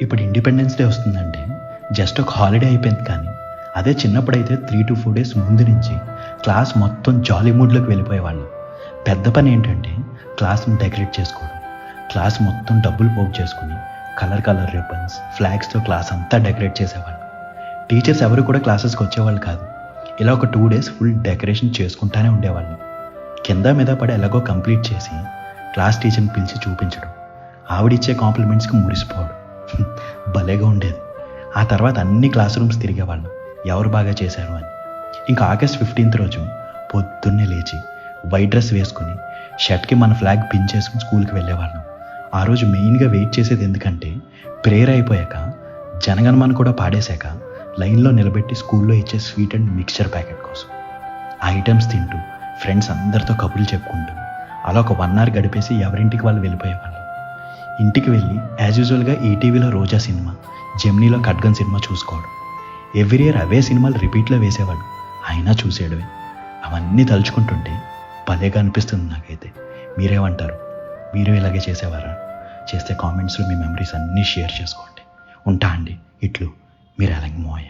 ఇప్పుడు independence day వస్తుందంటే just ఒక హాలిడే అయిపోయింది, కానీ అదే చిన్నప్పుడైతే 3 to 4 days ముందు నుంచి క్లాస్ మొత్తం జాలీ మూడ్లోకి వెళ్ళిపోయేవాళ్ళం. పెద్ద పని ఏంటంటే క్లాస్ని డెకరేట్ చేసుకోవడం, క్లాస్ మొత్తం డబ్బులు పోగు చేసుకుని కలర్ రిబ్బన్స్, ఫ్లాగ్స్తో క్లాస్ అంతా డెకరేట్ చేసేవాళ్ళు. టీచర్స్ ఎవరు కూడా క్లాసెస్కి వచ్చేవాళ్ళు కాదు. ఇలా ఒక 2 days ఫుల్ డెకరేషన్ చేసుకుంటానే ఉండేవాళ్ళం. కింద మీద పడి ఎలాగో కంప్లీట్ చేసి క్లాస్ టీచర్ని పిలిచి చూపించడం, ఆవిడిచ్చే కాంప్లిమెంట్స్కి మురిసిపోవడం భలేగా ఉండేది. ఆ తర్వాత అన్ని క్లాస్ రూమ్స్ తిరిగేవాళ్ళం, ఎవరు బాగా చేశారు అని. ఇంకా August 15th రోజు పొద్దున్నే లేచి వైట్ డ్రెస్ వేసుకుని షర్ట్కి మన ఫ్లాగ్ పిన్ చేసుకుని స్కూల్కి వెళ్ళేవాళ్ళం. ఆ రోజు మెయిన్గా వెయిట్ చేసేది ఎందుకంటే ప్రేయర్ అయిపోయాక జనగణమన కూడా పాడేశాక లైన్లో నిలబెట్టి స్కూల్లో ఇచ్చే స్వీట్ అండ్ మిక్స్చర్ ప్యాకెట్ కోసం. ఆ ఐటమ్స్ తింటూ ఫ్రెండ్స్ అందరితో కబుర్లు చెప్పుకుంటూ అలా ఒక 1 hour గడిపేసి ఎవరింటికి వాళ్ళు వెళ్ళిపోయేవాళ్ళం. ఇంటికి వెళ్ళి యాజ్ యూజువల్గా ఈటీవీలో రోజా సినిమా, జెమినీలో ఖడ్గన్ సినిమా చూసుకోవడం. ఎవ్రీ ఇయర్ అవే సినిమాలు రిపీట్లో వేసేవాళ్ళు, అయినా చూసేయడమే. అవన్నీ తలుచుకుంటుంటే భలేగా అనిపిస్తుంది నాకైతే. మీరేమంటారు? మీరు ఇలాగే చేసేవారా? చేస్తే కామెంట్స్లో మీ మెమరీస్ అన్నీ షేర్ చేసుకోండి. ఉంటా అండి. ఇట్లు మీరు ఎలాగ మోయ.